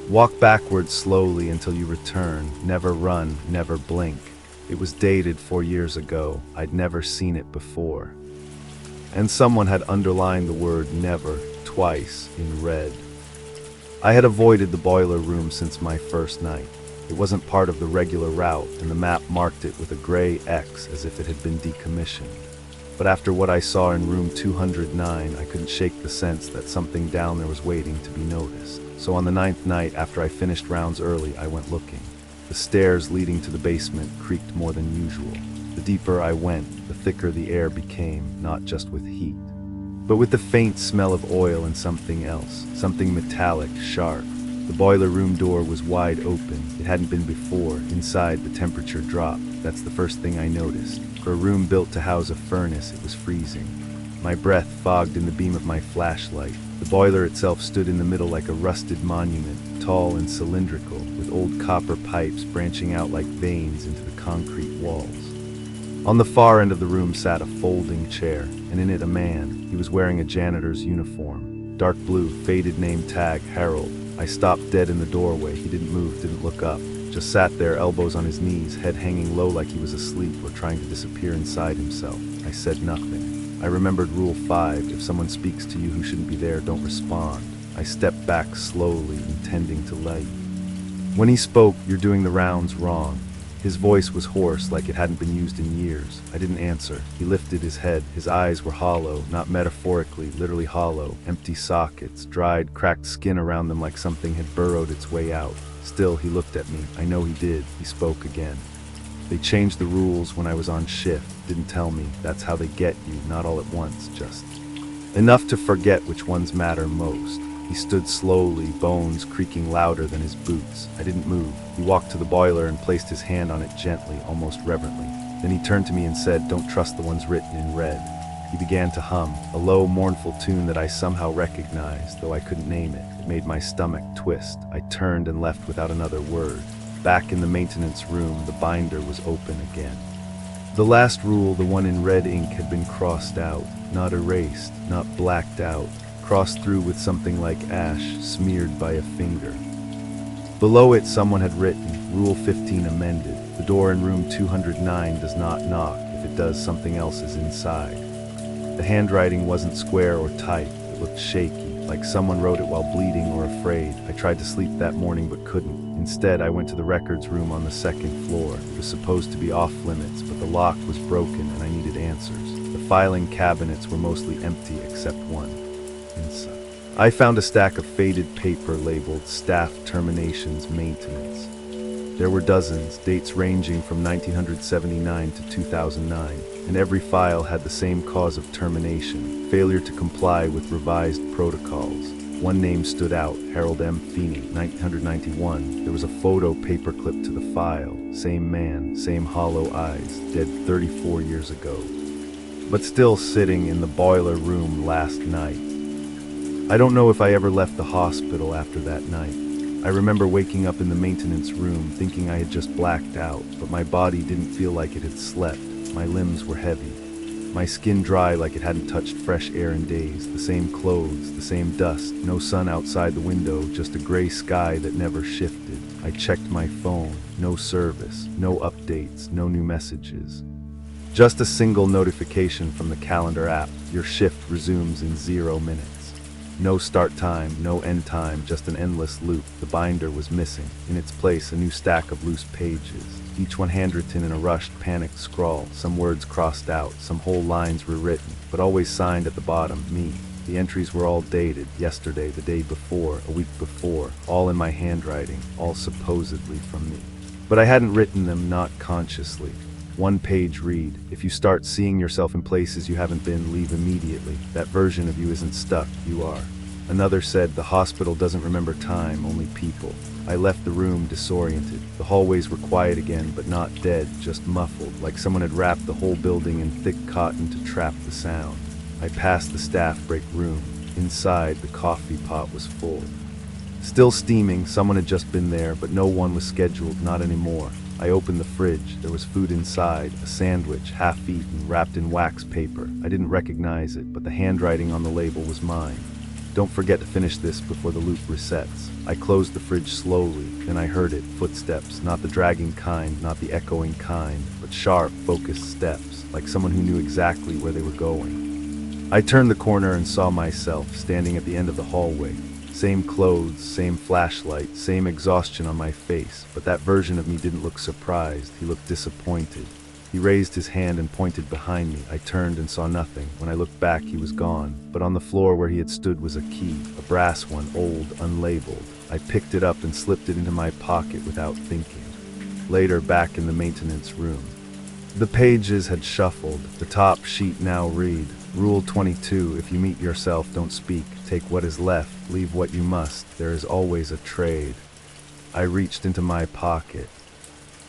walk backwards slowly until you return. Never run, never blink. It was dated 4 years ago. I'd never seen it before. And someone had underlined the word never twice in red. I had avoided the boiler room since my first night. It wasn't part of the regular route, and the map marked it with a gray X as if it had been decommissioned. But after what I saw in room 209, I couldn't shake the sense that something down there was waiting to be noticed. So on the 9th night, after I finished rounds early, I went looking. The stairs leading to the basement creaked more than usual. The deeper I went, the thicker the air became, not just with heat, but with the faint smell of oil and something else, something metallic, sharp. The boiler room door was wide open. It hadn't been before. Inside, the temperature dropped. That's the first thing I noticed. For a room built to house a furnace, it was freezing. My breath fogged in the beam of my flashlight. The boiler itself stood in the middle like a rusted monument, tall and cylindrical, with old copper pipes branching out like veins into the concrete walls. On the far end of the room sat a folding chair, and in it a man. He was wearing a janitor's uniform. Dark blue, faded name tag, Harold. I stopped dead in the doorway. He didn't move, didn't look up. Just sat there, elbows on his knees, head hanging low like he was asleep or trying to disappear inside himself. I said nothing. I remembered Rule 5, if someone speaks to you who shouldn't be there, don't respond. I stepped back slowly, intending to leave. When he spoke, "You're doing the rounds wrong." His voice was hoarse, like it hadn't been used in years. I didn't answer. He lifted his head. His eyes were hollow, not metaphorically, literally hollow. Empty sockets, dried, cracked skin around them like something had burrowed its way out. Still, he looked at me. I know he did. He spoke again. "They changed the rules when I was on shift. Didn't tell me. That's how they get you, not all at once, just enough to forget which ones matter most." He stood slowly, bones creaking louder than his boots. I didn't move. He walked to the boiler and placed his hand on it gently, almost reverently. Then he turned to me and said, "Don't trust the ones written in red." He began to hum, a low, mournful tune that I somehow recognized, though I couldn't name it. It made my stomach twist. I turned and left without another word. Back in the maintenance room, the binder was open again. The last rule, the one in red ink, had been crossed out, not erased, not blacked out, crossed through with something like ash, smeared by a finger. Below it, someone had written, Rule 15 amended. The door in room 209 does not knock. If it does, something else is inside. The handwriting wasn't square or tight. It looked shaky, like someone wrote it while bleeding or afraid. I tried to sleep that morning but couldn't. Instead, I went to the records room on the 2nd floor. It was supposed to be off limits, but the lock was broken and I needed answers. The filing cabinets were mostly empty except one. Inside, I found a stack of faded paper labeled Staff Terminations Maintenance. There were dozens, dates ranging from 1979 to 2009, and every file had the same cause of termination: failure to comply with revised protocols. One name stood out, Harold M. Feeney, 1991. There was a photo paperclipped to the file. Same man, same hollow eyes, dead 34 years ago. But still sitting in the boiler room last night. I don't know if I ever left the hospital after that night. I remember waking up in the maintenance room thinking I had just blacked out, but my body didn't feel like it had slept. My limbs were heavy. My skin dry like it hadn't touched fresh air in days. The same clothes, the same dust, no sun outside the window, just a gray sky that never shifted. I checked my phone. No service, no updates, no new messages. Just a single notification from the calendar app. Your shift resumes in 0 minutes. No start time, no end time, just an endless loop. The binder was missing. In its place, a new stack of loose pages, each one handwritten in a rushed, panicked scrawl. Some words crossed out, some whole lines rewritten, but always signed at the bottom, me. The entries were all dated, yesterday, the day before, a week before, all in my handwriting, all supposedly from me. But I hadn't written them, not consciously. One page read, "If you start seeing yourself in places you haven't been, leave immediately. That version of you isn't stuck, you are." Another said, "The hospital doesn't remember time, only people." I left the room disoriented. The hallways were quiet again, but not dead, just muffled, like someone had wrapped the whole building in thick cotton to trap the sound. I passed the staff break room. Inside, the coffee pot was full. Still steaming, someone had just been there, but no one was scheduled, not anymore. I opened the fridge. There was food inside, a sandwich, half-eaten, wrapped in wax paper. I didn't recognize it, but the handwriting on the label was mine. "Don't forget to finish this before the loop resets." I closed the fridge slowly, then I heard it, footsteps, not the dragging kind, not the echoing kind, but sharp, focused steps, like someone who knew exactly where they were going. I turned the corner and saw myself, standing at the end of the hallway. Same clothes, same flashlight, same exhaustion on my face, but that version of me didn't look surprised, he looked disappointed. He raised his hand and pointed behind me. I turned and saw nothing. When I looked back, he was gone, but on the floor where he had stood was a key, a brass one, old, unlabeled. I picked it up and slipped it into my pocket without thinking. Later, back in the maintenance room. The pages had shuffled. The top sheet now read, "Rule 22, if you meet yourself, don't speak. Take what is left, leave what you must. There is always a trade." I reached into my pocket.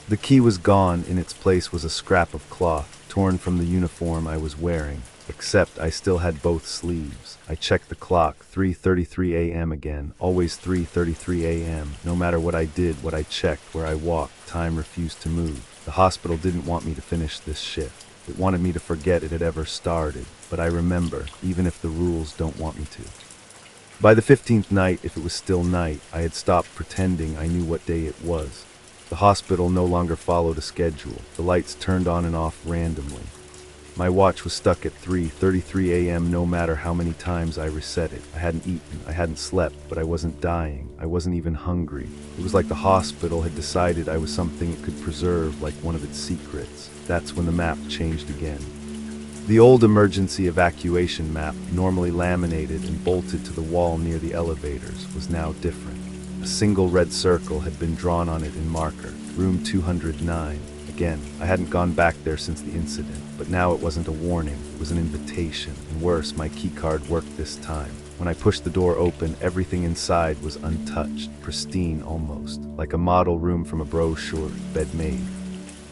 The key was gone. In its place was a scrap of cloth, torn from the uniform I was wearing, except I still had both sleeves. I checked the clock, 3:33 a.m. again, always 3:33 a.m. No matter what I did, what I checked, where I walked, time refused to move. The hospital didn't want me to finish this shift. It wanted me to forget it had ever started, but I remember, even if the rules don't want me to. By the 15th night, if it was still night, I had stopped pretending I knew what day it was. The hospital no longer followed a schedule. The lights turned on and off randomly. My watch was stuck at 3:33 a.m. no matter how many times I reset it. I hadn't eaten, I hadn't slept, but I wasn't dying. I wasn't even hungry. It was like the hospital had decided I was something it could preserve, like one of its secrets. That's when the map changed again. The old emergency evacuation map, normally laminated and bolted to the wall near the elevators, was now different. A single red circle had been drawn on it in marker, room 209. Again, I hadn't gone back there since the incident, but now it wasn't a warning, it was an invitation, and worse, my keycard worked this time. When I pushed the door open, everything inside was untouched, pristine almost, like a model room from a brochure, bed made.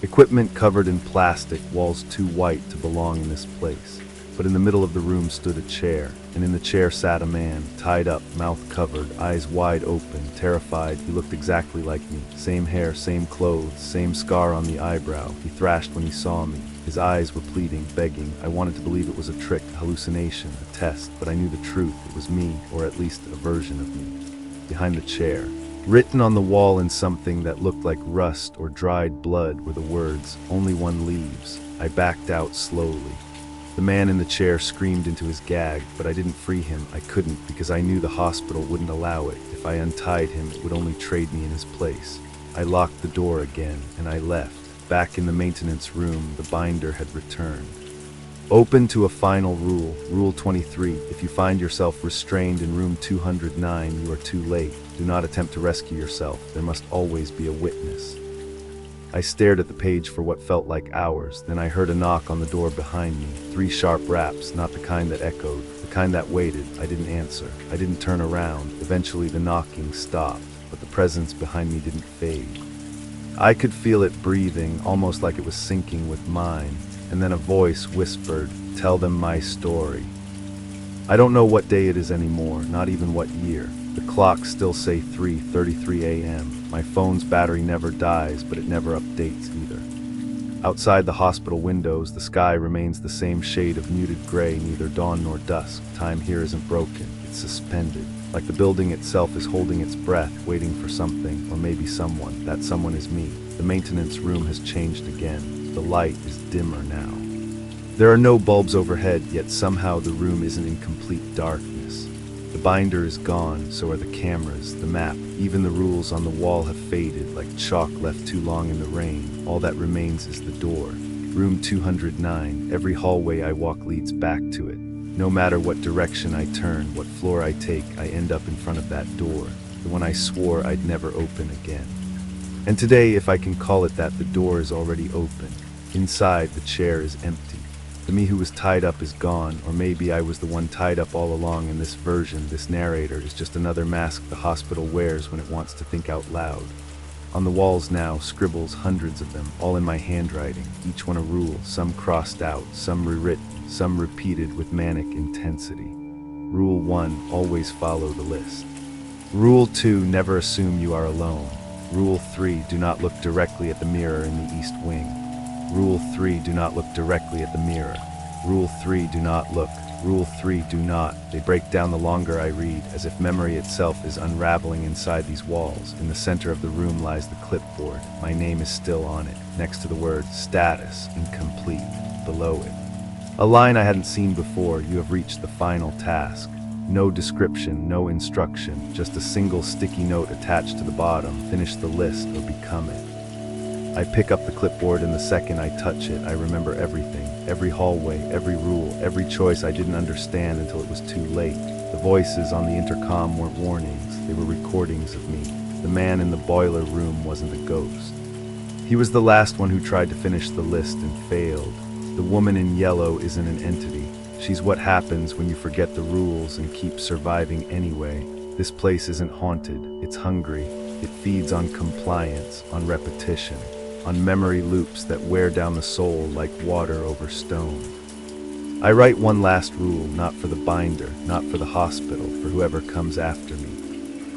Equipment covered in plastic, walls too white to belong in this place. But in the middle of the room stood a chair, and in the chair sat a man, tied up, mouth covered, eyes wide open, terrified. He looked exactly like me. Same hair, same clothes, same scar on the eyebrow. He thrashed when he saw me. His eyes were pleading, begging. I wanted to believe it was a trick, a hallucination, a test, but I knew the truth. It was me, or at least a version of me. Behind the chair, written on the wall in something that looked like rust or dried blood, were the words, "Only one leaves." I backed out slowly. The man in the chair screamed into his gag, but I didn't free him. I couldn't, because I knew the hospital wouldn't allow it. If I untied him, it would only trade me in his place. I locked the door again, and I left. Back in the maintenance room, the binder had returned. Open to a final rule, Rule 23. If you find yourself restrained in room 209, you are too late. Do not attempt to rescue yourself. There must always be a witness. I stared at the page for what felt like hours. Then I heard a knock on the door behind me. 3 sharp raps, not the kind that echoed, the kind that waited. I didn't answer. I didn't turn around. Eventually the knocking stopped, but the presence behind me didn't fade. I could feel it breathing, almost like it was syncing with mine. And then a voice whispered, "Tell them my story." I don't know what day it is anymore, not even what year. The clocks still say 3:33 a.m. My phone's battery never dies, but it never updates either. Outside the hospital windows, the sky remains the same shade of muted gray, neither dawn nor dusk. Time here isn't broken, it's suspended. Like the building itself is holding its breath, waiting for something, or maybe someone. That someone is me. The maintenance room has changed again. The light is dimmer now. There are no bulbs overhead, yet somehow the room isn't in complete darkness. The binder is gone, so are the cameras, the map. Even the rules on the wall have faded, like chalk left too long in the rain. All that remains is the door. Room 209. Every hallway I walk leads back to it. No matter what direction I turn, what floor I take, I end up in front of that door, the one I swore I'd never open again. And today, if I can call it that, the door is already open. Inside, the chair is empty. The me who was tied up is gone, or maybe I was the one tied up all along, and this version, this narrator, is just another mask the hospital wears when it wants to think out loud. On the walls now, scribbles, hundreds of them, all in my handwriting, each one a rule, some crossed out, some rewritten, some repeated with manic intensity. Rule 1, always follow the list. Rule 2, never assume you are alone. Rule 3, do not look directly at the mirror in the east wing. Rule 3, do not look directly at the mirror. Rule 3, do not look. Rule 3, do not. They break down the longer I read, as if memory itself is unraveling inside these walls. In the center of the room lies the clipboard. My name is still on it, next to the word status, incomplete, below it. A line I hadn't seen before: you have reached the final task. No description, no instruction, just a single sticky note attached to the bottom: finish the list or become it. I pick up the clipboard, and the second I touch it, I remember everything. Every hallway, every rule, every choice I didn't understand until it was too late. The voices on the intercom weren't warnings, they were recordings of me. The man in the boiler room wasn't a ghost. He was the last one who tried to finish the list and failed. The woman in yellow isn't an entity. She's what happens when you forget the rules and keep surviving anyway. This place isn't haunted, it's hungry. It feeds on compliance, on repetition, on memory loops that wear down the soul like water over stone. I write one last rule, not for the binder, not for the hospital, for whoever comes after me.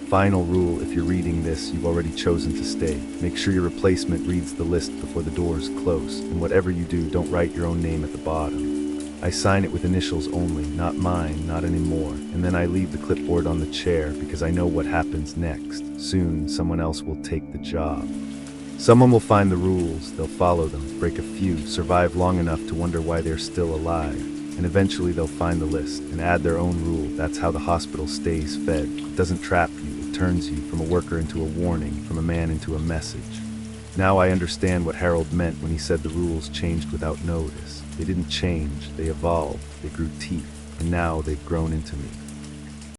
Final rule: if you're reading this, you've already chosen to stay. Make sure your replacement reads the list before the doors close, and whatever you do, don't write your own name at the bottom. I sign it with initials only, not mine, not anymore, and then I leave the clipboard on the chair because I know what happens next. Soon, someone else will take the job. Someone will find the rules, they'll follow them, break a few, survive long enough to wonder why they're still alive, and eventually they'll find the list and add their own rule. That's how the hospital stays fed. It doesn't trap you, it turns you from a worker into a warning, from a man into a message. Now I understand what Harold meant when he said the rules changed without notice. They didn't change, they evolved, they grew teeth, and now they've grown into me.